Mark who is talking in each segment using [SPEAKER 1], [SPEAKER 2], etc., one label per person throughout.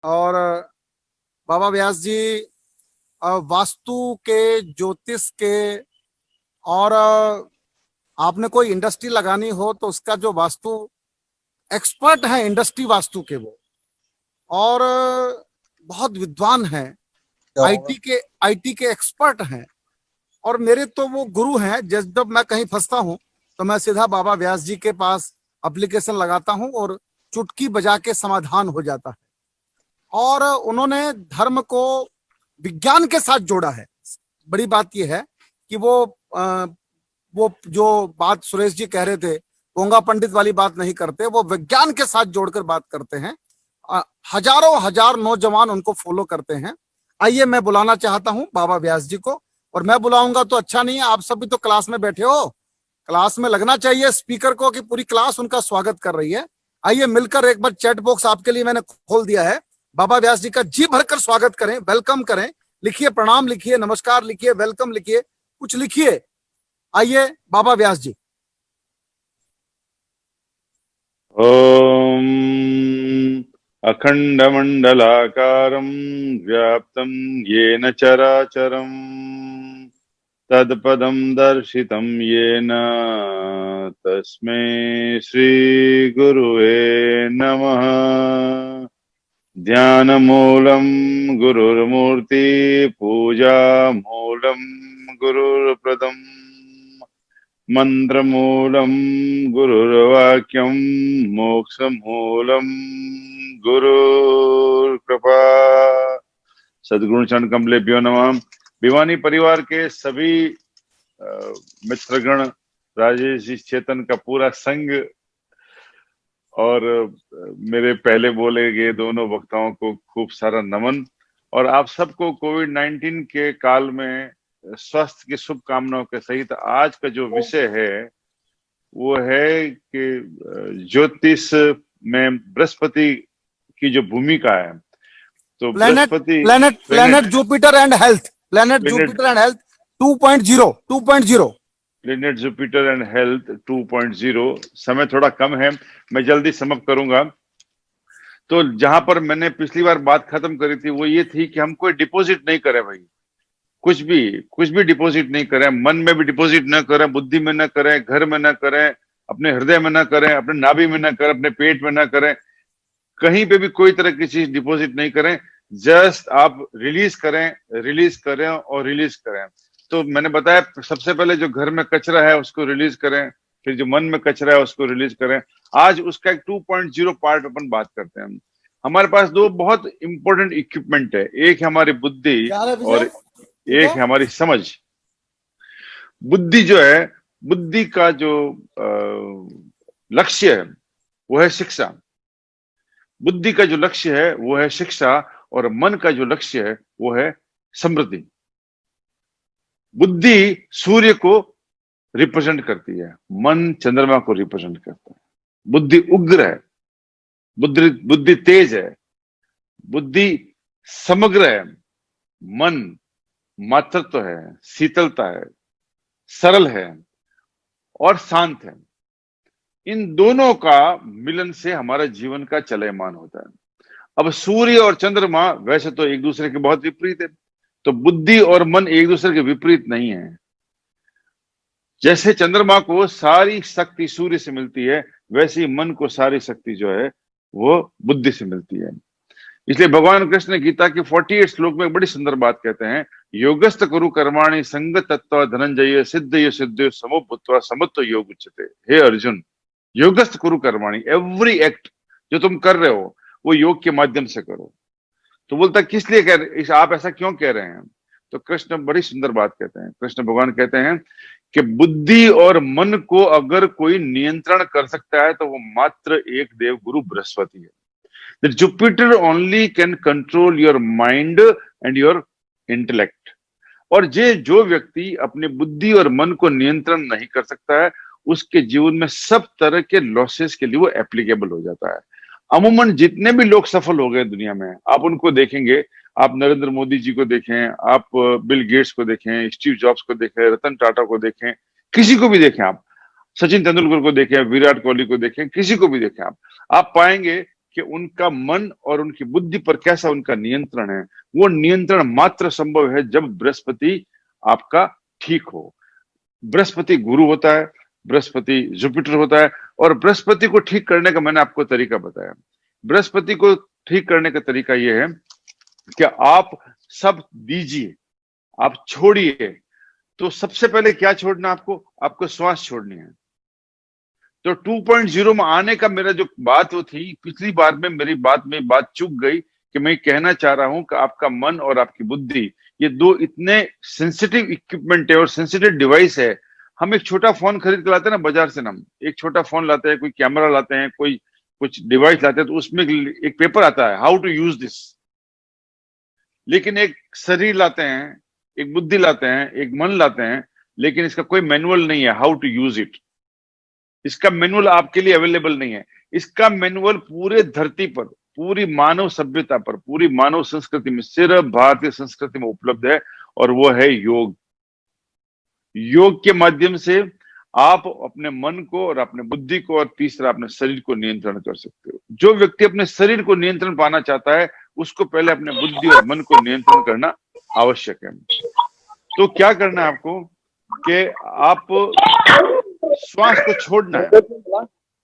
[SPEAKER 1] और बाबा व्यास जी वास्तु के, ज्योतिष के, और आपने कोई इंडस्ट्री लगानी हो तो उसका जो वास्तु एक्सपर्ट है, इंडस्ट्री वास्तु के वो, और बहुत विद्वान हैं,
[SPEAKER 2] क्या होगा?
[SPEAKER 1] आईटी के एक्सपर्ट हैं। और मेरे तो वो गुरु हैं। जब मैं कहीं फंसता हूँ तो मैं सीधा बाबा व्यास जी के पास एप्लीकेशन लगाता हूँ और चुटकी बजा के समाधान हो जाता है। और उन्होंने धर्म को विज्ञान के साथ जोड़ा है। बड़ी बात यह है कि वो जो बात सुरेश जी कह रहे थे, पोंगा पंडित वाली बात नहीं करते, वो विज्ञान के साथ जोड़कर बात करते हैं। हजारों हजार नौजवान उनको फॉलो करते हैं। आइए, मैं बुलाना चाहता हूं बाबा व्यास जी को। और मैं बुलाऊंगा तो अच्छा नहीं है, आप सब भी तो क्लास में बैठे हो, क्लास में लगना चाहिए स्पीकर को कि पूरी क्लास उनका स्वागत कर रही है। आइए मिलकर एक बार चैट बॉक्स आपके लिए मैंने खोल दिया है, बाबा व्यास जी का जी भरकर स्वागत करें, वेलकम करें। लिखिए प्रणाम, लिखिए नमस्कार, लिखिए वेलकम, लिखिए कुछ लिखिए। आइए बाबा व्यास जी।
[SPEAKER 3] ओम अखंडमंडलाकारं व्याप्तं येन चराचरं तत्पदं दर्शितं येन तस्मै श्री गुरुवे नमः। ध्यानमूलं गुरुर्मूर्ति पूजामूलं गुरुर्प्रदम् मंत्रमूलं गुरुर्वाक्यं मोक्षमूलं गुरुर्कृपा। सद्गुरु चरण कमलेभ्यो नमः। भिवानी परिवार के सभी मित्रगण, राजेश जी, चेतन का पूरा संघ और मेरे पहले बोले गए दोनों वक्ताओं को खूब सारा नमन। और आप सबको कोविड-19 के काल में स्वास्थ्य की शुभकामनाओं के सहित आज का जो विषय है वो है कि ज्योतिष में बृहस्पति की जो भूमिका है। तो Brihaspati
[SPEAKER 1] planet Jupiter and health, planet Jupiter and health 2.0
[SPEAKER 3] planet Jupiter and health 2.0। समय थोड़ा कम है, मैं जल्दी समाप्त करूंगा। तो जहां पर मैंने पिछली बार बात खत्म करी थी वो ये थी कि हम कोई डिपॉजिट नहीं करें भाई, कुछ भी डिपॉजिट नहीं करें, मन में भी डिपॉजिट न करें, बुद्धि में न करें, घर में न करें, अपने हृदय में न करें, अपने नाभि में न करें, अपने पेट में न करें, कहीं पे भी कोई तरह की चीज डिपॉजिट नहीं करें। जस्ट आप रिलीज करें और रिलीज करें। तो मैंने बताया सबसे पहले जो घर में कचरा है उसको रिलीज करें, फिर जो मन में कचरा है उसको रिलीज करें। आज उसका एक 2.0 पार्ट अपन बात करते हैं। हमारे पास दो बहुत इंपॉर्टेंट इक्विपमेंट है, एक है हमारी बुद्धि और एक है हमारी समझ। बुद्धि जो है, बुद्धि का जो लक्ष्य है वो है शिक्षा। बुद्धि का जो लक्ष्य है वो है शिक्षा और मन का जो लक्ष्य है वो है समृद्धि। बुद्धि सूर्य को रिप्रेजेंट करती है, मन चंद्रमा को रिप्रेजेंट करता है। बुद्धि उग्र है, बुद्धि तेज है, बुद्धि समग्र है, मन मातृत्व है, शीतलता है, सरल है और शांत है। इन दोनों का मिलन से हमारा जीवन का चलयमान होता है। अब सूर्य और चंद्रमा वैसे तो एक दूसरे के बहुत विपरीत है, तो बुद्धि और मन एक दूसरे के विपरीत नहीं है। जैसे चंद्रमा को सारी शक्ति सूर्य से मिलती है, वैसे ही मन को सारी शक्ति जो है वो बुद्धि से मिलती है। इसलिए भगवान कृष्ण ने गीता की 48 श्लोक में बड़ी सुंदर बात कहते हैं, योगस्थ कुरु कर्माणि संग तत्व धनंजय सिद्धयो सिद्धयो समो भूत्वा समत्व योग उच्यते। हे अर्जुन, योगस्थ कुरु कर्माणि, एवरी एक्ट जो तुम कर रहे हो वो योग के माध्यम से करो। तो बोलता किस लिए कह रहे, आप ऐसा क्यों कह रहे हैं? तो कृष्ण बड़ी सुंदर बात कहते हैं। कृष्ण भगवान कहते हैं कि बुद्धि और मन को अगर कोई नियंत्रण कर सकता है तो वो मात्र एक देव गुरु बृहस्पति है। That Jupiter only can control your mind and your intellect। और जो व्यक्ति अपने बुद्धि और मन को नियंत्रण नहीं कर सकता है उसके जीवन में सब तरह के लॉसेस के लिए वो एप्लीकेबल हो जाता है। अमूमन जितने भी लोग सफल हो गए दुनिया में, आप उनको देखेंगे, आप नरेंद्र मोदी जी को देखें, आप बिल गेट्स को देखें, स्टीव जॉब्स को देखें, रतन टाटा को देखें, किसी को भी देखें, आप सचिन तेंदुलकर को देखें, विराट कोहली को देखें, किसी को भी देखें, आप पाएंगे कि उनका मन और उनकी बुद्धि पर कैसा उनका नियंत्रण है। वो नियंत्रण मात्र संभव है जब बृहस्पति आपका ठीक हो। बृहस्पति गुरु होता है, बृहस्पति जुपिटर होता है, और बृहस्पति को ठीक करने का मैंने आपको तरीका बताया। बृहस्पति को ठीक करने का तरीका यह है कि आप सब दीजिए, आप छोड़िए। तो सबसे पहले क्या छोड़ना आपको? आपको श्वास छोड़नी है। तो 2.0 में आने का मेरा जो बात वो थी, पिछली बार में मेरी बात में बात चूक गई कि मैं कहना चाह रहा हूं कि आपका मन और आपकी बुद्धि, ये दो इतने सेंसिटिव इक्विपमेंट है और सेंसिटिव डिवाइस है। हम एक छोटा फोन खरीद के लाते हैं ना बाजार से, हम एक छोटा फोन लाते हैं, कोई कैमरा लाते हैं, कोई कुछ डिवाइस लाते हैं, तो उसमें एक पेपर आता है, हाउ टू यूज दिस। लेकिन एक शरीर लाते हैं, एक बुद्धि लाते हैं, एक मन लाते हैं, लेकिन इसका कोई मैनुअल नहीं है हाउ टू यूज इट। इसका मैनुअल आपके लिए अवेलेबल नहीं है। इसका मैनुअल पूरे धरती पर, पूरी मानव सभ्यता पर, पूरी मानव संस्कृति में, सिर्फ भारतीय संस्कृति में उपलब्ध है, और वो है योग। योग के माध्यम से आप अपने मन को और अपने बुद्धि को और तीसरा अपने शरीर को नियंत्रण कर सकते हो। जो व्यक्ति अपने शरीर को नियंत्रण पाना चाहता है, उसको पहले अपने बुद्धि और मन को नियंत्रण करना आवश्यक है। तो क्या करना है आपको कि आप श्वास को छोड़ना है।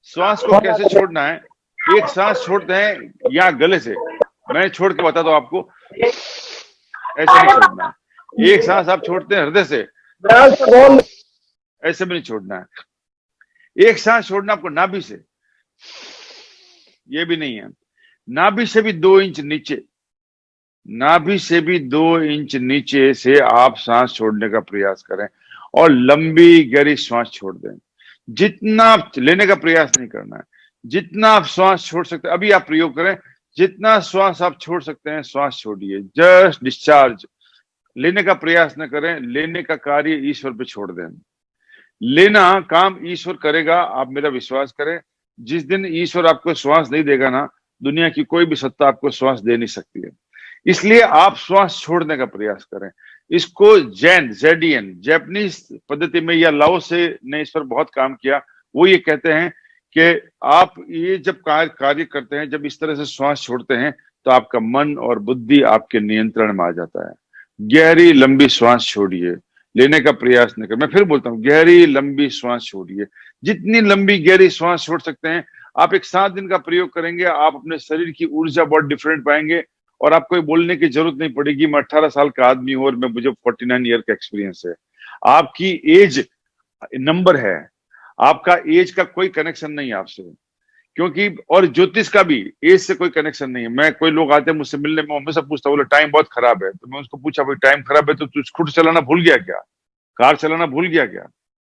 [SPEAKER 3] श्वास को कैसे छोड़ना है? एक सांस छोड़ते हैं या गले से, मैं छोड़ के बताता हूं आपको, ऐसे नहीं छोड़ना है। एक सांस आप छोड़ते हैं हृदय से, ऐसे भी नहीं छोड़ना है। एक सांस छोड़ना आपको नाभि से, ये भी नहीं है। नाभि से भी 2 इंच नीचे, नाभि से भी 2 इंच नीचे से आप सांस छोड़ने का प्रयास करें और लंबी गहरी श्वास छोड़ दें। जितना आप लेने का प्रयास नहीं करना है, जितना आप श्वास छोड़ सकते हैं, अभी आप प्रयोग करें, जितना श्वास आप छोड़ सकते हैं श्वास छोड़िए, जस्ट डिस्चार्ज। लेने का प्रयास न करें, लेने का कार्य ईश्वर पे छोड़ दें। लेना काम ईश्वर करेगा, आप मेरा विश्वास करें। जिस दिन ईश्वर आपको श्वास नहीं देगा ना, दुनिया की कोई भी सत्ता आपको श्वास दे नहीं सकती है। इसलिए आप श्वास छोड़ने का प्रयास करें। इसको जेडियन जैपनीज पद्धति में या लाओसे ने इस पर बहुत काम किया। वो ये कहते हैं कि आप ये जब कार्य करते हैं, जब इस तरह से श्वास छोड़ते हैं, तो आपका मन और बुद्धि आपके नियंत्रण में आ जाता है। गहरी लंबी श्वास छोड़िए, लेने का प्रयास न करें। मैं फिर बोलता हूँ, गहरी लंबी श्वास छोड़िए। जितनी लंबी गहरी श्वास छोड़ सकते हैं आप, एक 7 दिन का प्रयोग करेंगे, आप अपने शरीर की ऊर्जा बहुत डिफरेंट पाएंगे और आपको बोलने की जरूरत नहीं पड़ेगी। मैं 18 साल का आदमी हूं और मैं मुझे 49 ईयर का एक्सपीरियंस है। आपकी एज नंबर है, आपका एज का कोई कनेक्शन नहीं है आपसे, क्योंकि और ज्योतिष का भी एज से कोई कनेक्शन नहीं है। मैं कोई लोग आते हैं मुझसे मिलने में, हमेशा पूछता बोले टाइम बहुत खराब है, तो मैं उसको पूछा भाई टाइम खराब है तो तू स्कूटर चलाना भूल गया क्या, कार चलाना भूल गया क्या?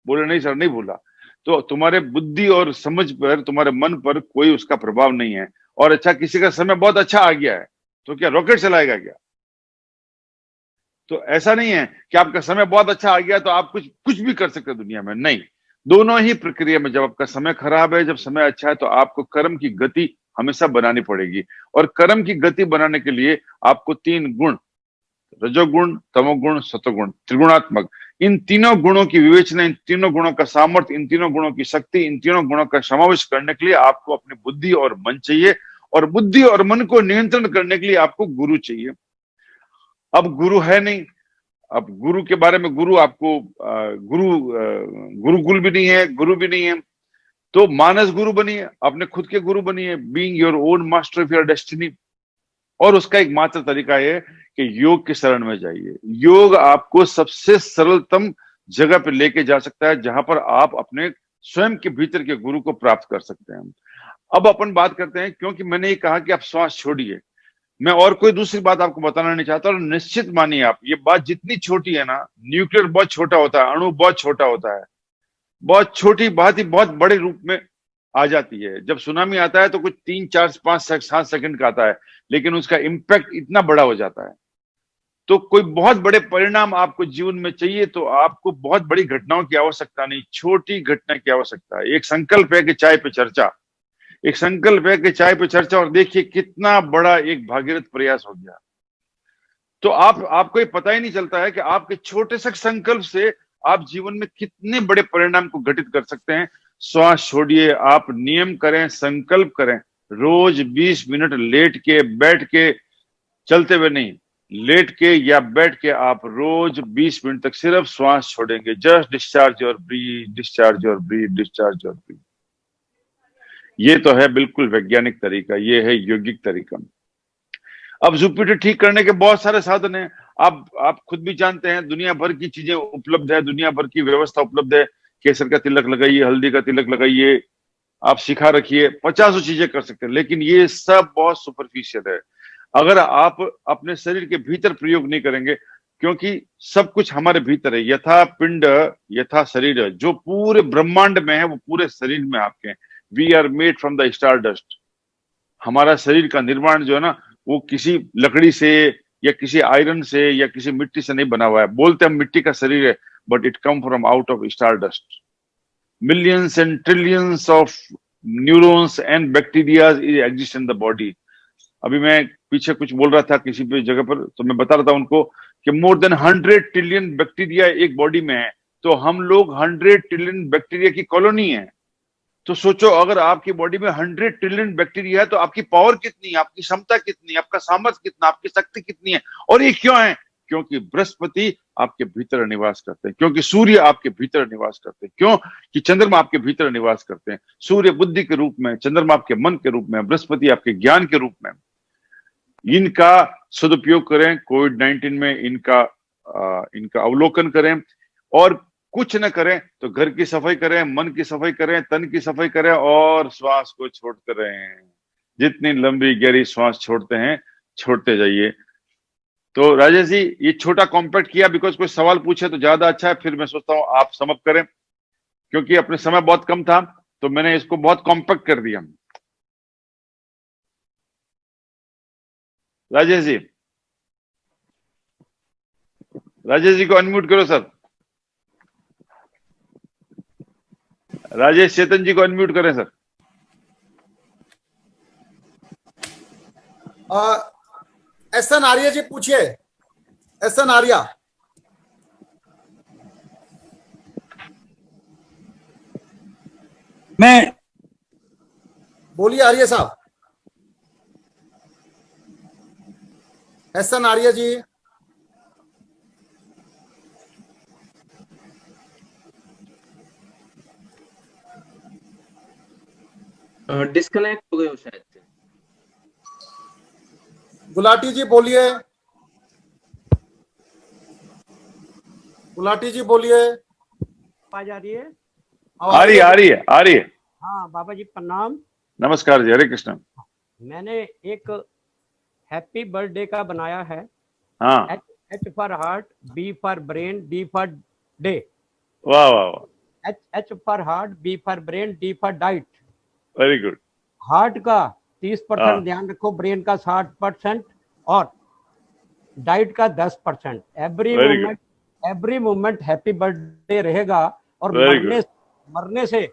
[SPEAKER 3] बोले नहीं सर नहीं भूला। तो तुम्हारे बुद्धि और समझ पर, तुम्हारे मन पर कोई उसका प्रभाव नहीं है। और अच्छा, किसी का समय बहुत अच्छा आ गया है तो क्या रॉकेट चलाएगा क्या? तो ऐसा नहीं है कि आपका समय बहुत अच्छा आ गया तो आप कुछ भी कर सकते दुनिया में, नहीं। दोनों ही प्रक्रिया में, जब आपका समय खराब है, जब समय अच्छा है, तो आपको कर्म की गति हमेशा बनानी पड़ेगी। और कर्म की गति बनाने के लिए आपको 3 गुण, रजोगुण, तमोगुण, सतोगुण, त्रिगुणात्मक, इन तीनों गुणों की विवेचना, इन तीनों गुणों का सामर्थ्य, इन तीनों गुणों की शक्ति, इन तीनों गुणों का समावेश करने के लिए आपको अपनी बुद्धि और मन चाहिए। और बुद्धि और मन को नियंत्रण करने के लिए आपको गुरु चाहिए। अब गुरु है नहीं, अब गुरु के बारे में, गुरु आपको गुरुकुल भी नहीं है, गुरु भी नहीं है, तो मानस गुरु बनिए, अपने खुद के गुरु बनिए, being your own master of your destiny. और उसका एक मात्र तरीका है कि योग की शरण में जाइए। योग आपको सबसे सरलतम जगह पे लेके जा सकता है, जहां पर आप अपने स्वयं के भीतर के गुरु को प्राप्त कर सकते हैं। अब अपन बात करते हैं, क्योंकि मैंने ये कहा कि आप श्वास छोड़िए, मैं और कोई दूसरी बात आपको बताना नहीं चाहता। और निश्चित मानिए आप, ये बात जितनी छोटी है ना, न्यूक्लियर बहुत छोटा होता है, अणु बहुत छोटा होता है, बहुत छोटी बात ही बहुत बड़े रूप में आ जाती है। जब सुनामी आता है तो कुछ 3, 4, 5, 7 सेकंड का आता है, लेकिन उसका इम्पैक्ट इतना बड़ा हो जाता है। तो कोई बहुत बड़े परिणाम आपको जीवन में चाहिए तो आपको बहुत बड़ी घटनाओं की आवश्यकता नहीं, छोटी घटना की आवश्यकता है। एक संकल्प है कि चाय पे चर्चा, एक संकल्प है कि चाय पे चर्चा, और देखिए कितना बड़ा एक भागीरथ प्रयास हो गया। तो आपको ये पता ही नहीं चलता है कि आपके छोटे से संकल्प से आप जीवन में कितने बड़े परिणाम को घटित कर सकते हैं। श्वास छोड़िए, आप नियम करें, संकल्प करें, रोज 20 मिनट लेट के बैठ के, चलते हुए नहीं, लेट के या बैठ के आप रोज 20 मिनट तक सिर्फ श्वास छोड़ेंगे। Just discharge your breathe, discharge your breathe, discharge your breathe. ये तो है बिल्कुल वैज्ञानिक तरीका, ये है यौगिक तरीका। अब जुपिटर ठीक करने के बहुत सारे साधन हैं। आप खुद भी जानते हैं, दुनिया भर की चीजें उपलब्ध है, दुनिया भर की व्यवस्था उपलब्ध है। केसर का तिलक लगाइए, हल्दी का तिलक लगाइए, आप सिखा रखिए, 50 चीजें कर सकते हैं। लेकिन ये सब बहुत सुपरफिशियल है। अगर आप अपने शरीर के भीतर प्रयोग नहीं करेंगे, क्योंकि सब कुछ हमारे भीतर है, यथा पिंड यथा शरीर, जो पूरे ब्रह्मांड में है वो पूरे शरीर में आपके। We are made from the star dust. हमारा शरीर का निर्माण जो है ना, वो किसी लकड़ी से या किसी आयरन से या किसी मिट्टी से नहीं बना हुआ है। बोलते हम मिट्टी का शरीर है, but it come from out of star dust. Millions and trillions of neurons and bacteria exist in the body. अभी मैं पीछे कुछ बोल रहा था किसी भी जगह पर, तो मैं बता रहा था उनको कि मोर देन 100 ट्रिलियन बैक्टीरिया एक बॉडी में है। तो हम लोग 100 ट्रिलियन बैक्टीरिया की कॉलोनी है। तो सोचो, अगर आपकी बॉडी में 100 ट्रिलियन बैक्टीरिया है तो आपकी पावर कितनी है, आपकी क्षमता कितनी है, आपका सामर्थ्य कितना, आपकी शक्ति कितनी है। और ये क्यों है? क्योंकि बृहस्पति आपके भीतर निवास करते हैं, क्योंकि सूर्य आपके भीतर निवास करते हैं, क्यों कि चंद्रमा आपके भीतर निवास करते हैं। सूर्य बुद्धि के रूप में, चंद्रमा आपके मन के रूप में, बृहस्पति आपके ज्ञान के रूप में। इनका सदुपयोग करें। कोविड-19 में इनका अवलोकन करें, और कुछ न करें तो घर की सफाई करें, मन की सफाई करें, तन की सफाई करें, और श्वास को छोड़ते रहें। जितनी लंबी गहरी श्वास छोड़ते हैं, छोड़ते जाइए। तो राजेश जी, ये छोटा कॉम्पैक्ट किया बिकॉज कोई सवाल पूछे तो ज्यादा अच्छा है, फिर मैं सोचता हूँ आप समअप करें, क्योंकि अपने समय बहुत कम था, तो मैंने इसको बहुत कॉम्पैक्ट कर दिया। राजेश जी को अनम्यूट करो सर। राजेश चेतन जी को अनम्यूट करें सर।
[SPEAKER 1] एस.एन. आर्या जी पूछिए। एस.एन. आर्या,
[SPEAKER 2] मैं
[SPEAKER 1] बोलिए आर्य साहब। एस.एन. आर्या जी,
[SPEAKER 2] डिस्कनेक्ट हो गए हो शायद से।
[SPEAKER 1] गुलाटी जी बोलिए। गुलाटी जी बोलिए।
[SPEAKER 4] आवाज आ रही है?
[SPEAKER 3] आ रही है।
[SPEAKER 4] हाँ बाबा जी प्रणाम।
[SPEAKER 3] नमस्कार जी, हरे कृष्ण।
[SPEAKER 4] मैंने एक हैप्पी बर्थडे का बनाया है।
[SPEAKER 3] हाँ,
[SPEAKER 4] H for heart, B for brain, D for day.
[SPEAKER 3] वाह वाह वाह,
[SPEAKER 4] H for heart, B for brain, D for diet.
[SPEAKER 3] Very good.
[SPEAKER 4] Heart का
[SPEAKER 3] हाँ।
[SPEAKER 4] 30% ध्यान रखो, ब्रेन का 60% और डाइट का 10%।
[SPEAKER 3] Very
[SPEAKER 4] every moment happy birthday रहेगा, और
[SPEAKER 3] Very
[SPEAKER 4] मरने से,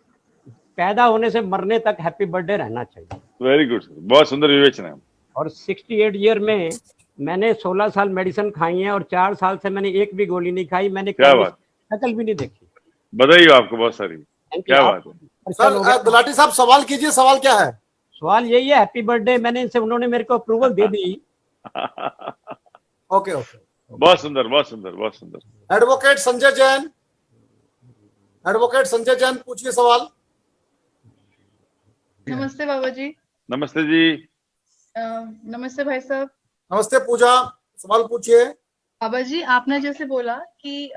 [SPEAKER 4] पैदा होने से मरने तक हैप्पी बर्थडे रहना चाहिए।
[SPEAKER 3] वेरी गुड, बहुत सुंदर विवेचना है।
[SPEAKER 4] और 68 ईयर में मैंने 16 साल मेडिसिन खाई है, और 4 साल से मैंने एक भी गोली नहीं खाई। मैंने
[SPEAKER 3] क्या बात,
[SPEAKER 4] शक्ल भी नहीं देखी।
[SPEAKER 3] बधाई हो आपको बहुत सारी। क्या बात है
[SPEAKER 1] सर। गुलाटी साहब सवाल कीजिए, सवाल क्या है?
[SPEAKER 4] सवाल यही है, हैप्पी बर्थडे मैंने इनसे, उन्होंने मेरे को अप्रूवल दे दी।
[SPEAKER 1] ओके ओके,
[SPEAKER 3] बहुत सुंदर, बहुत सुंदर, बहुत सुंदर।
[SPEAKER 1] एडवोकेट संजय जैन, एडवोकेट संजय जैन पूछिए सवाल।
[SPEAKER 5] नमस्ते बाबा जी।
[SPEAKER 3] नमस्ते जी।
[SPEAKER 5] नमस्ते भाई साहब।
[SPEAKER 1] नमस्ते पूजा, सवाल पूछिए।
[SPEAKER 5] बाबा जी, आपने जैसे बोला कि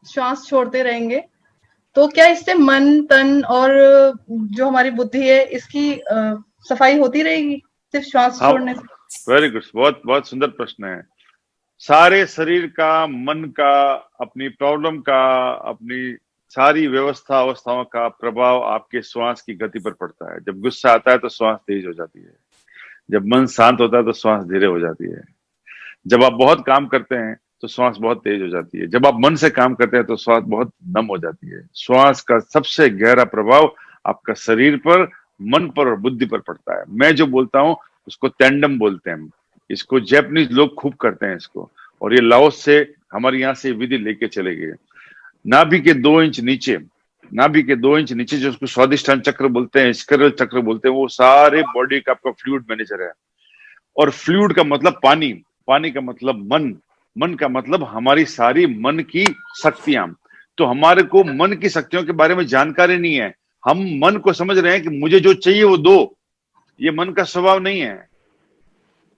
[SPEAKER 5] श्वास छोड़ते रहेंगे, तो क्या इससे मन, तन और जो हमारी बुद्धि है, इसकी सफाई होती रहेगी सिर्फ श्वास छोड़ने से?
[SPEAKER 3] वेरी गुड, बहुत बहुत सुंदर प्रश्न है। सारे शरीर का, मन का, अपनी प्रॉब्लम का, अपनी सारी व्यवस्था अवस्थाओं का प्रभाव आपके श्वास की गति पर पड़ता है। जब गुस्सा आता है तो श्वास तेज हो जाती है, जब मन शांत होता है तो श्वास धीरे हो जाती है, जब आप बहुत काम करते हैं तो श्वास बहुत तेज हो जाती है, जब आप मन से काम करते हैं तो श्वास बहुत नम हो जाती है। श्वास का सबसे गहरा प्रभाव आपका शरीर पर, मन पर और बुद्धि पर पड़ता है। मैं जो बोलता हूँ उसको टैंडम बोलते हैं, इसको जापानीज लोग खूब करते हैं इसको, और ये लाओस से, हमारे यहाँ से विधि लेके चले गए। नाभि के 2 इंच नीचे नाभि के 2 इंच नीचे जो उसको स्वादिष्ठान चक्र बोलते हैं, स्करल चक्र बोलते हैं, वो सारे बॉडी का आपका फ्लूइड मैनेजर है। और फ्लूइड का मतलब पानी, पानी का मतलब मन, मन का मतलब हमारी सारी मन की शक्तियां। तो हमारे को मन की शक्तियों के बारे में जानकारी नहीं है। हम मन को समझ रहे हैं कि मुझे जो चाहिए वो दो। ये मन का स्वभाव नहीं है।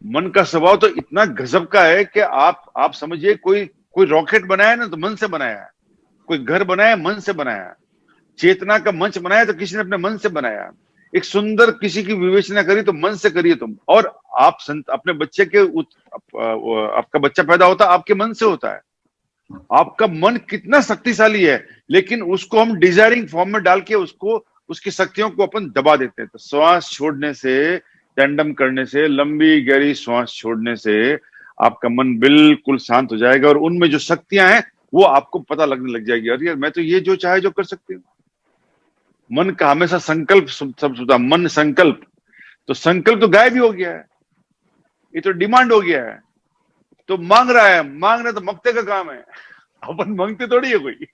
[SPEAKER 3] मन का स्वभाव तो इतना गजब का है कि आप समझिए, कोई रॉकेट बनाया ना तो मन से बनाया है, कोई घर बनाया मन से बनाया है, चेतना का मंच बनाया तो किसी ने अपने मन से बनाया, एक सुंदर किसी की विवेचना करी तो मन से करिए तुम। और आप अपने बच्चे के आपका बच्चा पैदा होता है आपके मन से होता है। आपका मन कितना शक्तिशाली है, लेकिन उसको हम डिजायरिंग फॉर्म में डाल के उसको, उसकी शक्तियों को अपन दबा देते हैं। तो श्वास छोड़ने से, टैंडम करने से, लंबी गहरी श्वास छोड़ने से आपका मन बिल्कुल शांत हो जाएगा और उनमें जो शक्तियां हैं वो आपको पता लगने लग जाएगी। अरे यार, मैं तो ये जो चाहे जो कर सकती हूँ। मन का हमेशा संकल्प सब सुनता, मन संकल्प, तो संकल्प तो गायब ही हो गया है, ये तो डिमांड हो गया है। तो मांग रहा है, मांगना तो मक्ते का काम है, अपन मांगते थोड़ी है कोई।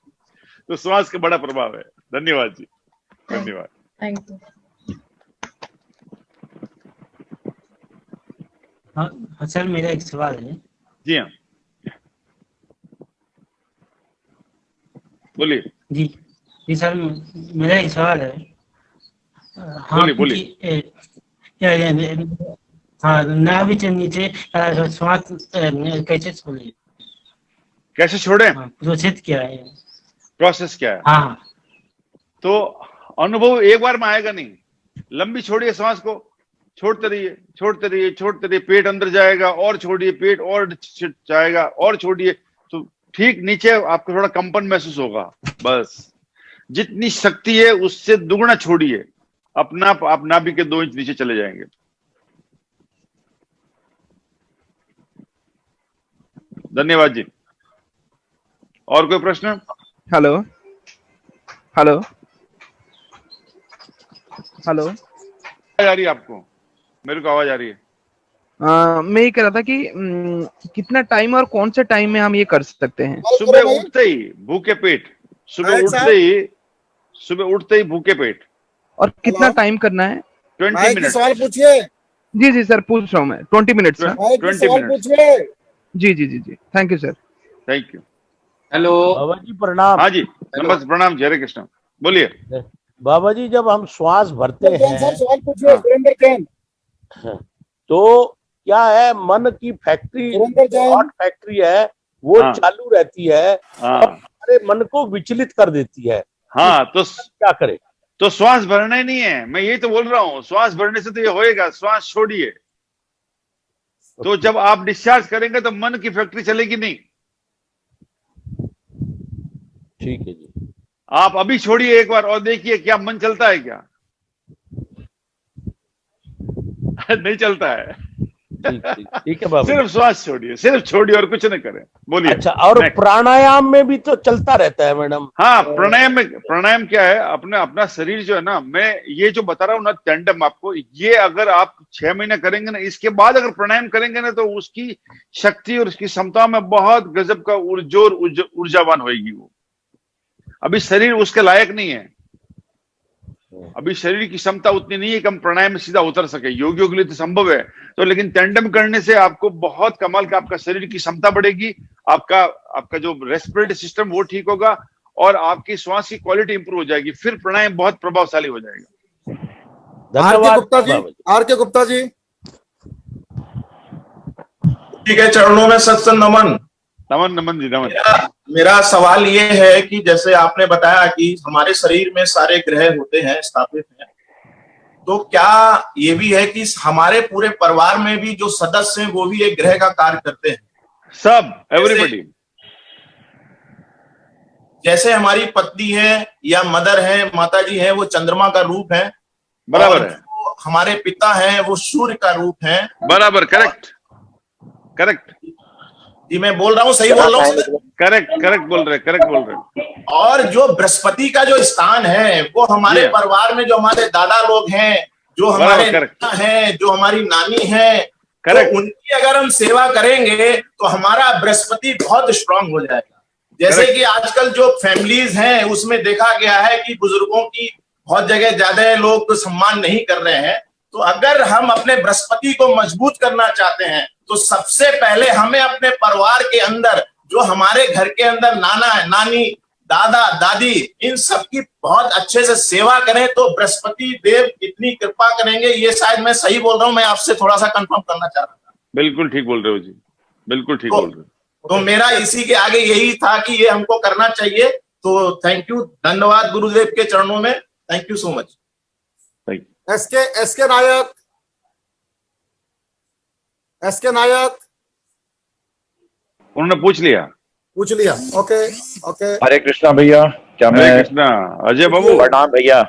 [SPEAKER 3] तो श्वास का बड़ा प्रभाव है। धन्यवाद जी, धन्यवाद।
[SPEAKER 5] Thank you.
[SPEAKER 6] हाँ सर, मेरा एक सवाल है।
[SPEAKER 3] जी हाँ, बोलिए।
[SPEAKER 6] जी जी सर, मेरा एक सवाल है। हाँ,
[SPEAKER 3] बोलिए।
[SPEAKER 6] हाँ, नाभि से नीचे श्वास कैसे छोड़े,
[SPEAKER 3] कैसे छोड़े,
[SPEAKER 6] प्रोसेस क्या है,
[SPEAKER 3] प्रोसेस क्या है?
[SPEAKER 6] हाँ।
[SPEAKER 3] तो अनुभव एक बार में आएगा नहीं। लंबी छोड़िए श्वास को, छोड़ते रहिए, छोड़ते रहिए, छोड़ते रहिए। पेट अंदर जाएगा और छोड़िए, पेट और जाएगा और छोड़िए, तो ठीक नीचे आपको थोड़ा कंपन महसूस होगा। बस जितनी शक्ति है उससे दुगना छोड़िए, अपना आप नाभि के 2 इंच नीचे चले जाएंगे। धन्यवाद जी। और कोई प्रश्न?
[SPEAKER 7] हेलो हेलो हेलो,
[SPEAKER 3] आवाज आ रही है आपको? मेरे को आवाज आ रही है।
[SPEAKER 7] मैं ये कह रहा था कि कितना टाइम और कौन से टाइम में हम ये कर सकते हैं?
[SPEAKER 3] सुबह उठते ही भूखे पेट, सुबह उठते ही भूखे पेट।
[SPEAKER 7] और कितना टाइम करना है?
[SPEAKER 3] 20 मिनट।
[SPEAKER 1] सवाल पूछिए।
[SPEAKER 7] जी जी सर, पूछ रहा हूँ मैं। 20 मिनट्स।
[SPEAKER 3] 20 मिनट।
[SPEAKER 7] जी जी जी जी, thank you sir.
[SPEAKER 3] Thank you.
[SPEAKER 8] Hello
[SPEAKER 9] बाबा जी प्रणाम।
[SPEAKER 3] हाँ जी, नमस्ते, प्रणाम, जय कृष्ण। बोलिए।
[SPEAKER 9] बाबा जी, जब हम श्वास भरते हैं
[SPEAKER 1] सवाल पूछिए।
[SPEAKER 9] तो क्या है, मन की फैक्ट्री, हॉट फैक्ट्री है, वो
[SPEAKER 3] हाँ।
[SPEAKER 9] चालू रहती है
[SPEAKER 3] हाँ।
[SPEAKER 9] और हमारे मन को विचलित कर देती है।
[SPEAKER 3] हाँ, तो
[SPEAKER 9] क्या करे?
[SPEAKER 3] तो श्वास भरना ही नहीं है, मैं यही तो बोल रहा हूँ। श्वास भरने से तो ये होएगा, श्वास छोड़िए। तो जब आप डिस्चार्ज करेंगे तो मन की फैक्ट्री चलेगी नहीं।
[SPEAKER 9] ठीक है जी।
[SPEAKER 3] आप अभी छोड़िए एक बार और देखिए क्या मन चलता है क्या? नहीं चलता है।
[SPEAKER 9] ठीक है बाबा।
[SPEAKER 3] सिर्फ श्वास छोड़िए, सिर्फ छोड़िए और कुछ नहीं करें। बोलिए।
[SPEAKER 9] अच्छा, और प्राणायाम में भी तो चलता रहता है मैडम?
[SPEAKER 3] हाँ, प्राणायाम क्या है, अपना शरीर जो है ना, मैं ये जो बता रहा हूँ ना टैंडम आपको, ये अगर आप 6 महीने करेंगे ना, इसके बाद अगर प्राणायाम करेंगे ना, तो उसकी शक्ति और उसकी क्षमता में बहुत गजब का ऊर्जावान होगी वो। अभी शरीर उसके लायक नहीं है, अभी शरीर की क्षमता उतनी नहीं है कि हम प्राणायाम में सीधा उतर सके। योगियों के लिए तो संभव है, तो लेकिन टैंडम करने से आपको बहुत कमाल का आपका शरीर की क्षमता बढ़ेगी, आपका जो रेस्पिरेटरी सिस्टम वो ठीक होगा और आपकी श्वास की क्वालिटी इंप्रूव हो जाएगी। फिर प्राणायाम बहुत प्रभावशाली हो जाएगा।
[SPEAKER 1] आर के गुप्ता जी।
[SPEAKER 8] ठीक है, चरणों में सत नमन।
[SPEAKER 3] नमन जी, नमन।
[SPEAKER 8] मेरा सवाल ये है कि जैसे आपने बताया कि हमारे शरीर में सारे ग्रह होते हैं, स्थापित हैं, तो क्या ये भी है कि हमारे पूरे परिवार में भी जो सदस्य हैं वो भी एक ग्रह का कार्य करते हैं? सब, एवरीबॉडी। जैसे हमारी पत्नी है या मदर है, माता जी है, वो चंद्रमा का रूप है, बराबर है। हमारे पिता हैं वो सूर्य का रूप है, बराबर। करेक्ट जी, मैं बोल रहा हूँ, सही बोल रहा हूँ? करेक्ट बोल रहे। और जो बृहस्पति का जो स्थान है वो हमारे परिवार में जो हमारे दादा लोग हैं, जो हमारे नाना हैं, जो हमारी नानी है, तो उनकी अगर हम सेवा करेंगे तो हमारा बृहस्पति बहुत स्ट्रांग हो जाएगा। जैसे कि आजकल जो फैमिलीज हैं उसमें देखा गया है कि बुजुर्गों की बहुत जगह ज्यादा लोग सम्मान नहीं कर रहे हैं। तो अगर हम अपने बृहस्पति को मजबूत करना चाहते हैं तो सबसे पहले हमें अपने परिवार के अंदर जो हमारे घर के अंदर नाना है, नानी, दादा, दादी, इन सब की बहुत अच्छे से सेवा करें तो बृहस्पति देव इतनी कृपा करेंगे। ये शायद मैं सही बोल रहा हूँ, मैं आपसे थोड़ा सा कंफर्म करना चाह रहा था।
[SPEAKER 3] बिल्कुल ठीक बोल रहे हो जी, बिल्कुल ठीक बोल रहे हो।
[SPEAKER 8] तो मेरा इसी के आगे यही था कि ये हमको करना चाहिए। तो थैंक यू, धन्यवाद गुरुदेव के चरणों में, thank you so much.
[SPEAKER 1] SK Nayak, SK Nayak
[SPEAKER 3] उन्होंने पूछ लिया।
[SPEAKER 1] Okay okay.
[SPEAKER 10] हरे कृष्णा भैया, क्या
[SPEAKER 3] हरे
[SPEAKER 10] मैं
[SPEAKER 3] कृष्णा। अजय बाबू,
[SPEAKER 10] प्रणाम भैया।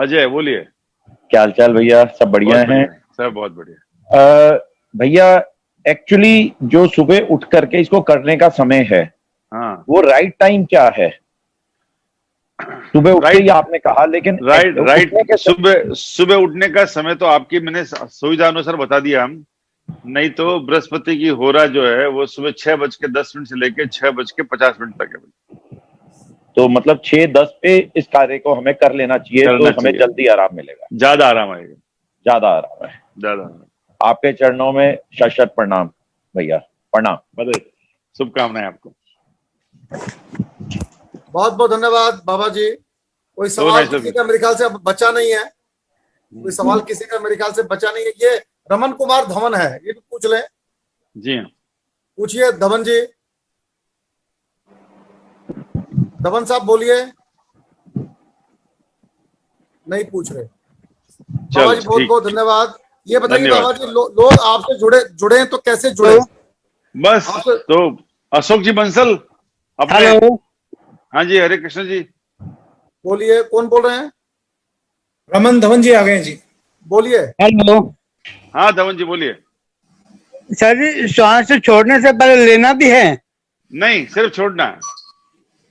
[SPEAKER 3] अजय बोलिए।
[SPEAKER 10] क्या हाल चाल भैया? सब बढ़िया हैं?
[SPEAKER 3] सब बहुत बढ़िया।
[SPEAKER 10] भैया एक्चुअली जो सुबह उठ करके इसको करने का समय है,
[SPEAKER 3] हाँ,
[SPEAKER 10] वो राइट टाइम क्या है? सुबह उठ के ही आपने कहा, लेकिन
[SPEAKER 3] राइट सुबह उठने का समय तो आपकी मैंने सुविधा अनुसार बता दिया हम। नहीं तो बृहस्पति की होरा जो है वो सुबह 6:10 से लेकर 6:50 तक है।
[SPEAKER 10] तो मतलब 6:10 पे इस कार्य को हमें कर लेना चाहिए, तो हमें जल्दी आराम मिलेगा,
[SPEAKER 3] ज्यादा आराम आएगा।
[SPEAKER 10] ज्यादा आराम है।
[SPEAKER 3] ज्यादा आराम।
[SPEAKER 10] आपके चरणों में शत प्रणाम भैया, प्रणाम।
[SPEAKER 3] बधाई, शुभकामनाएं आपको।
[SPEAKER 1] बहुत बहुत धन्यवाद बाबा जी। कोई सवाल किसी का मेरे ख्याल से अब बचा नहीं है, कोई सवाल किसी का मेरे ख्याल से बचा नहीं है। ये रमन कुमार धवन है, ये भी पूछ लें।
[SPEAKER 3] जी हाँ,
[SPEAKER 1] पूछिए धवन जी। धवन साहब बोलिए। नहीं पूछ रहे। बाबा जी बहुत बहुत धन्यवाद। ये बताइए बाबा जी, लोग आपसे जुड़े हैं तो कैसे जुड़े?
[SPEAKER 3] बस तो अशोक जी बंसल अपने। हाँ जी, हरे कृष्ण जी
[SPEAKER 1] बोलिए, कौन बोल रहे हैं?
[SPEAKER 11] रमन धवन जी आ गए जी,
[SPEAKER 1] बोलिए।
[SPEAKER 11] हेलो।
[SPEAKER 3] हाँ धवन जी बोलिए।
[SPEAKER 11] सर जी, श्वास छोड़ने से पहले लेना भी है?
[SPEAKER 3] नहीं, सिर्फ छोड़ना है।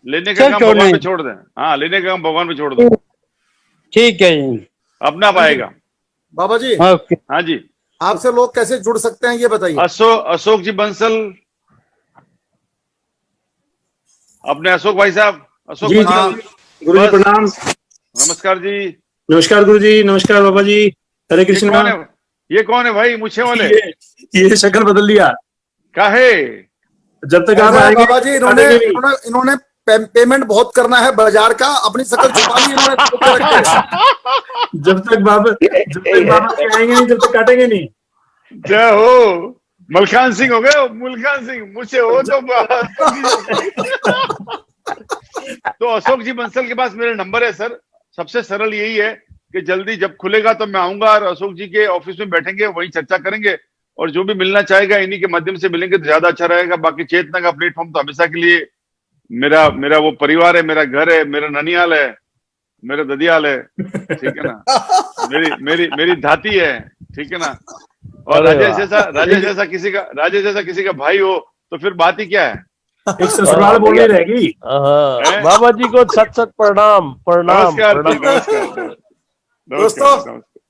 [SPEAKER 3] लेने का काम भगवान पे छोड़ दें। हाँ, लेने का काम भगवान पे छोड़ दो।
[SPEAKER 11] ठीक है जी,
[SPEAKER 3] अपना पाएगा।
[SPEAKER 1] बाबा जी
[SPEAKER 3] हाँ जी,
[SPEAKER 1] आपसे लोग कैसे जुड़ सकते हैं ये बताइए।
[SPEAKER 3] अशोक जी बंसल, अपने अशोक भाई साहब, अशोक
[SPEAKER 11] जी,
[SPEAKER 3] बंसल।
[SPEAKER 11] गुरु जी प्रणाम।
[SPEAKER 3] नमस्कार जी।
[SPEAKER 11] नमस्कार गुरु जी, नमस्कार बाबा जी, हरे कृष्णा।
[SPEAKER 3] ये कौन है भाई मुझे वाले?
[SPEAKER 11] ये शक्ल बदल लिया।
[SPEAKER 3] काहे?
[SPEAKER 11] जब तक आप आएंगे
[SPEAKER 1] बाबा जी, इन्होंने पेमेंट बहुत करना है बाजार का, अपनी शकल छुपा ली इन्होंने।
[SPEAKER 11] जब तक बाबा आएंगे नहीं, जब तक काटेंगे नहीं।
[SPEAKER 3] जय हो। मलखान सिंह हो गए, मुल्खान सिंह मुझसे हो तो अशोक जी बंसल के पास मेरा नंबर है सर। सबसे सरल यही है कि जल्दी जब खुलेगा तो मैं आऊंगा और अशोक जी के ऑफिस में बैठेंगे, वहीं चर्चा करेंगे और जो भी मिलना चाहेगा इन्हीं के माध्यम से मिलेंगे तो ज्यादा अच्छा रहेगा। बाकी चेतना का प्लेटफॉर्म तो हमेशा के लिए मेरा वो परिवार है, मेरा घर है, मेरा ननियाल है, मेरा ददियाल है, ठीक है ना। मेरी धाती है, ठीक है ना। और राजेश जैसा किसी का भाई हो तो फिर बात ही क्या है।
[SPEAKER 11] एक ससुराल बोलनी रहेगी।
[SPEAKER 9] बाबा जी को सत प्रणाम।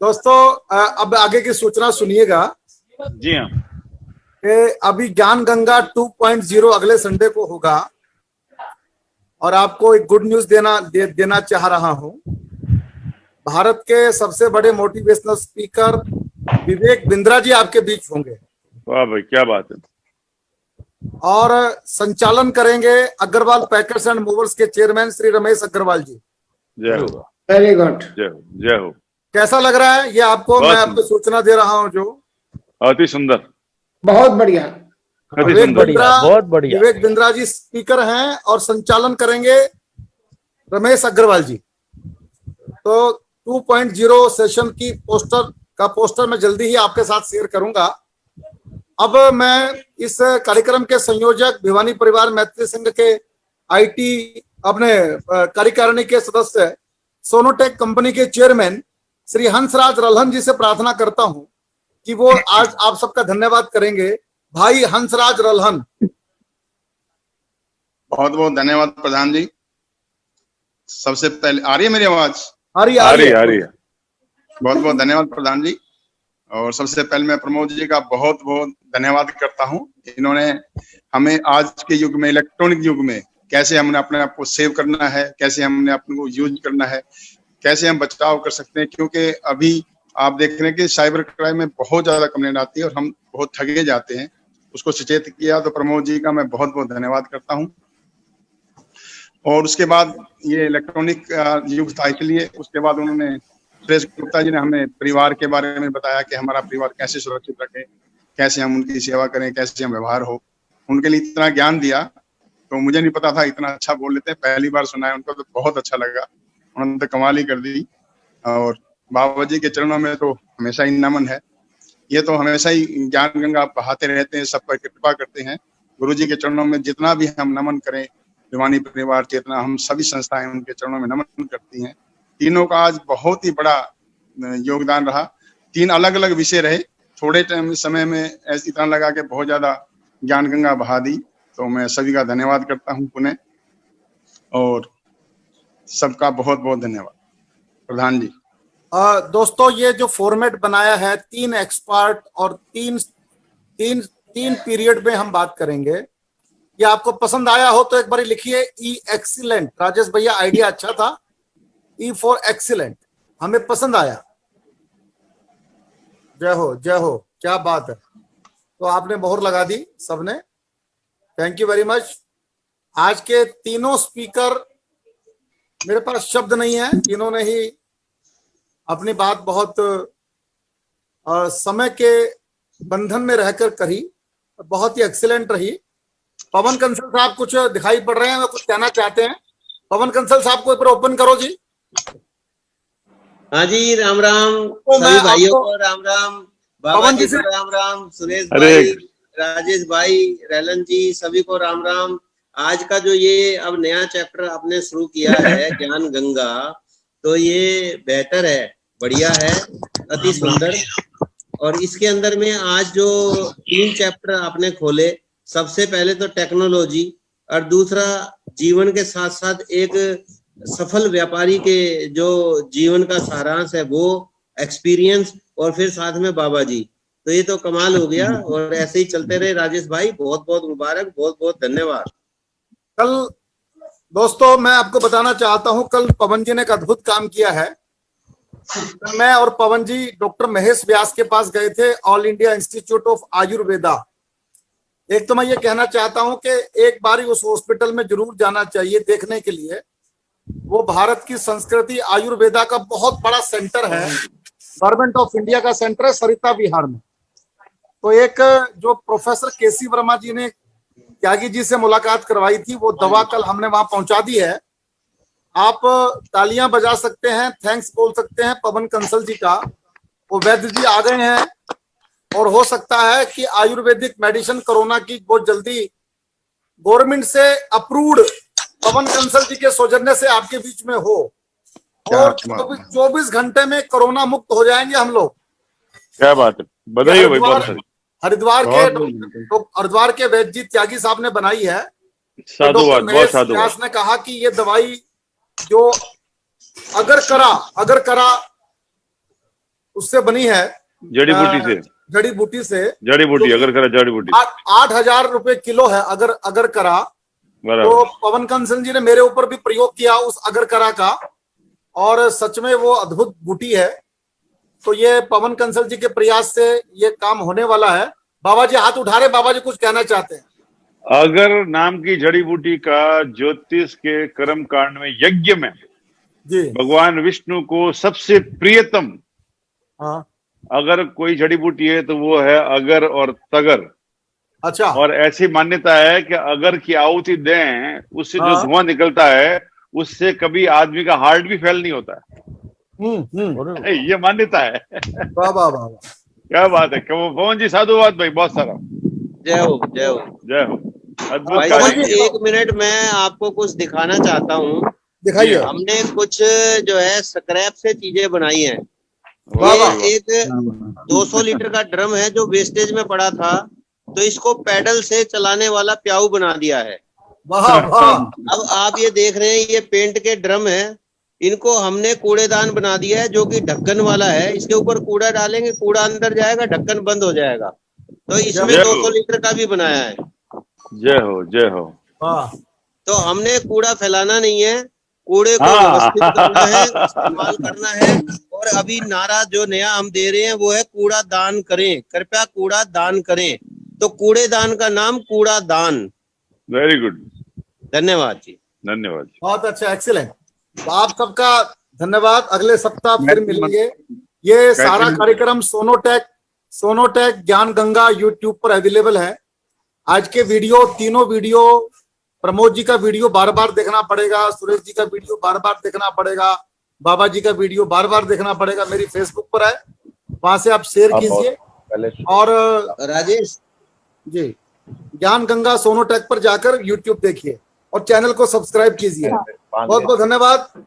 [SPEAKER 1] दोस्तों अब आगे की सूचना सुनिएगा।
[SPEAKER 3] जी हाँ,
[SPEAKER 1] अभी ज्ञान गंगा 2.0 अगले संडे को होगा और आपको एक गुड न्यूज देना चाह रहा हूं। भारत के सबसे बड़े मोटिवेशनल स्पीकर विवेक बिंद्रा जी आपके बीच होंगे।
[SPEAKER 3] वाह भाई, क्या बात है।
[SPEAKER 1] और संचालन करेंगे अग्रवाल पैकर्स एंड मूवर्स के चेयरमैन श्री रमेश अग्रवाल जी।
[SPEAKER 3] जय हो।
[SPEAKER 11] Very good.
[SPEAKER 3] जय हो।
[SPEAKER 1] कैसा लग रहा है ये आपको? मैं आपको सूचना दे रहा हूं जो
[SPEAKER 3] अति सुंदर,
[SPEAKER 11] बहुत बढ़िया,
[SPEAKER 1] विवेक बिंद्रा,
[SPEAKER 9] बहुत बढ़िया।
[SPEAKER 1] विवेक बिंद्रा जी स्पीकर हैं और संचालन करेंगे रमेश अग्रवाल जी। तो 2.0 सेशन की पोस्टर मैं जल्दी ही आपके साथ शेयर करूंगा। अब मैं इस कार्यक्रम के संयोजक भिवानी परिवार मैत्री संघ के आईटी अपने कार्यकारिणी के सदस्य सोनोटेक कंपनी के चेयरमैन श्री हंसराज रल्हन जी से प्रार्थना करता हूं कि वो आज आप सबका धन्यवाद करेंगे। भाई हंसराज रल्हन।
[SPEAKER 8] बहुत बहुत धन्यवाद प्रधान जी। सबसे पहले आ रही है मेरी आवाज?
[SPEAKER 1] आ रही है।
[SPEAKER 8] बहुत बहुत धन्यवाद प्रधान जी। और सबसे पहले मैं प्रमोद जी का बहुत बहुत धन्यवाद करता हूं। इन्होंने हमें आज के युग में, इलेक्ट्रॉनिक युग में
[SPEAKER 12] कैसे हमने अपने आप को सेव करना है, कैसे हमने अपने को यूज करना है, कैसे हम बचाव कर सकते हैं, क्योंकि अभी आप देख रहे हैं कि साइबर क्राइम में बहुत ज्यादा कंप्लेंट आती है और हम बहुत ठगे जाते हैं। उसको सचेत किया तो प्रमोद जी का मैं बहुत बहुत धन्यवाद करता हूं। और उसके बाद ये इलेक्ट्रॉनिक युग था, इसलिए उसके बाद उन्होंने सुरेश गुप्ता जी ने हमें परिवार के बारे में बताया कि हमारा परिवार कैसे सुरक्षित रखें, कैसे हम उनकी सेवा करें, कैसे हम व्यवहार हो। उनके लिए इतना ज्ञान दिया तो मुझे नहीं पता था इतना अच्छा बोल लेते हैं, पहली बार सुना है उनको तो बहुत अच्छा लगा, उन्होंने तो कमाल ही कर दी। और बाबा जी के चरणों में तो हमेशा ही नमन है, ये तो हमेशा ही ज्ञान गंगा बहाते रहते हैं, सब पर कृपा करते हैं। गुरु जी के चरणों में जितना भी हम नमन करें, भिवानी परिवार चेतना, हम सभी संस्थाएं उनके चरणों में नमन करती हैं। तीनों का आज बहुत ही बड़ा योगदान रहा, 3 अलग अलग विषय रहे, थोड़े टाइम समय में ऐसी तरह लगा कि बहुत ज्यादा ज्ञान गंगा बहा दी। तो मैं सभी का धन्यवाद करता हूं पुनः, और सबका बहुत बहुत धन्यवाद प्रधान जी।
[SPEAKER 1] दोस्तों ये जो फॉर्मेट बनाया है 3 एक्सपर्ट और तीन पीरियड में हम बात करेंगे, ये आपको पसंद आया हो तो एक बार लिखिए ई एक्सीलेंट। राजेश भैया आइडिया अच्छा था, ई फॉर एक्सीलेंट, हमें पसंद आया। जय हो जय हो, क्या बात है। तो आपने मोहर लगा दी सबने, थैंक यू वेरी मच। आज के तीनों स्पीकर, मेरे पास शब्द नहीं है, तीनों ने ही अपनी बात बहुत समय के बंधन में रहकर करी, बहुत ही एक्सीलेंट रही। पवन कंसल साहब कुछ दिखाई पड़ रहे हैं, कुछ कहना चाहते हैं। पवन कंसल साहब को एक बार ओपन करो जी।
[SPEAKER 2] हाँ जी, राम राम
[SPEAKER 1] तो
[SPEAKER 2] सभी भाइयों को, राम राम बाबा
[SPEAKER 1] पवन
[SPEAKER 2] जी
[SPEAKER 1] जी
[SPEAKER 2] को राम राम, सुरेश भाई, राजेश भाई, रैलन जी, सभी को राम राम। आज का जो ये अब नया चैप्टर आपने शुरू किया है ज्ञान गंगा, तो ये बेहतर है, बढ़िया है, अति सुंदर। और इसके अंदर में आज जो 3 चैप्टर आपने खोले, सबसे पहले तो टेक्नोलॉजी, और दूसरा जीवन के साथ साथ एक सफल व्यापारी के जो जीवन का सारांश है वो एक्सपीरियंस, और फिर साथ में बाबा जी। तो ये तो कमाल हो गया, और ऐसे ही चलते रहे राजेश भाई, बहुत बहुत मुबारक, बहुत बहुत धन्यवाद।
[SPEAKER 1] कल दोस्तों मैं आपको बताना चाहता हूं, कल पवन जी ने एक अद्भुत काम किया है। मैं और पवन जी डॉक्टर महेश व्यास के पास गए थे, all India institute of Ayurveda. एक तो मैं ये कहना चाहता हूं कि एक बार उस हॉस्पिटल में जरूर जाना चाहिए देखने के लिए। वो भारत की संस्कृति आयुर्वेदा का बहुत बड़ा सेंटर है, गवर्नमेंट ऑफ इंडिया का सेंटर है सरिता विहार में। तो एक जो प्रोफेसर केसी वर्मा जी ने त्यागी जी से मुलाकात करवाई थी, वो दवा कल हमने वहां पहुंचा दी है। आप तालियां बजा सकते हैं, थैंक्स बोल सकते हैं पवन कंसल जी का। वो वैद्य जी आ गए हैं, और हो सकता है कि आयुर्वेदिक मेडिसिन कोरोना की बहुत जल्दी गवर्नमेंट से अप्रूव्ड पवन कंसल जी के सौजन्य से आपके बीच में हो, और 24 घंटे में कोरोना मुक्त हो जाएंगे हम लोग।
[SPEAKER 3] क्या बात है, बधाई हो भाई, बहुत सारी।
[SPEAKER 1] हरिद्वार के वैद्य जी त्यागी साहब ने बनाई है।
[SPEAKER 3] साधुवाद, बहुत साधुवाद।
[SPEAKER 1] व्यास ने कहा कि ये दवाई जो अगर करा उससे बनी है,
[SPEAKER 3] जड़ी बूटी से जड़ी बूटी, अगर करा जड़ी बूटी
[SPEAKER 1] 8,000 रुपए किलो है अगर करा। तो पवन कंसल जी ने मेरे ऊपर भी प्रयोग किया उस अगर करा का, और सच में वो अद्भुत बूटी है। तो ये पवन कंसल जी के प्रयास से ये काम होने वाला है। बाबा जी हाथ उठा रहे, बाबा जी कुछ कहना चाहते हैं।
[SPEAKER 3] अगर नाम की जड़ी बूटी का ज्योतिष के कर्म कांड में, यज्ञ में
[SPEAKER 1] जी
[SPEAKER 3] भगवान विष्णु को सबसे प्रियतम अगर कोई जड़ी बूटी है तो वो है अगर और तगर।
[SPEAKER 1] अच्छा।
[SPEAKER 3] और ऐसी मान्यता है कि अगर की आहुति दें, उससे जो धुआं निकलता है उससे कभी आदमी का हार्ट भी फेल नहीं होता है। ये मान्यता है।
[SPEAKER 1] वाह वाह वाह,
[SPEAKER 3] क्या बात है। पवन जी साधुवाद भाई, बहुत सारा।
[SPEAKER 2] जय हो जय हो
[SPEAKER 3] जय हो।
[SPEAKER 2] भाई साहब 1 मिनट मैं आपको कुछ दिखाना चाहता हूँ।
[SPEAKER 1] दिखाइए।
[SPEAKER 2] हमने कुछ जो है स्क्रैप से चीजें बनाई हैं। ये एक 200 लीटर का ड्रम है जो वेस्टेज में पड़ा था, तो इसको पैडल से चलाने वाला प्याऊ बना दिया है। अब आप ये देख रहे हैं, ये पेंट के ड्रम है, इनको हमने कूड़ेदान बना दिया है जो कि ढक्कन वाला है। इसके ऊपर कूड़ा डालेंगे, कूड़ा अंदर जाएगा, ढक्कन बंद हो जाएगा। तो इसमें 200 लीटर का भी बनाया है।
[SPEAKER 3] जय हो जय हो।
[SPEAKER 2] तो हमने कूड़ा फैलाना नहीं है, कूड़े को
[SPEAKER 3] हाँ।
[SPEAKER 2] व्यवस्थित करना है, इस्तेमाल करना है। और अभी नारा जो नया हम दे रहे हैं वो है कूड़ा दान करें, कृपया कूड़ा दान करें। तो कूड़ेदान का नाम कूड़ा दान।
[SPEAKER 3] वेरी गुड,
[SPEAKER 2] धन्यवाद जी।
[SPEAKER 3] धन्यवाद जी।
[SPEAKER 1] बहुत अच्छा, एक्सीलेंट। तो आप सबका धन्यवाद। अगले सप्ताह फिर मिलेंगे। ये सारा कार्यक्रम सोनोटेक ज्ञान गंगा यूट्यूब पर अवेलेबल है। आज के वीडियो, तीनों वीडियो, प्रमोद जी का वीडियो बार बार देखना पड़ेगा, सुरेश जी का वीडियो बार बार देखना पड़ेगा, बाबा जी का वीडियो बार बार देखना पड़ेगा। मेरी फेसबुक पर है, वहां से आप शेयर कीजिए। और
[SPEAKER 2] राजेश
[SPEAKER 1] जी, ज्ञान गंगा सोनोटेक पर जाकर यूट्यूब देखिए और चैनल को सब्सक्राइब कीजिए। बहुत बहुत धन्यवाद।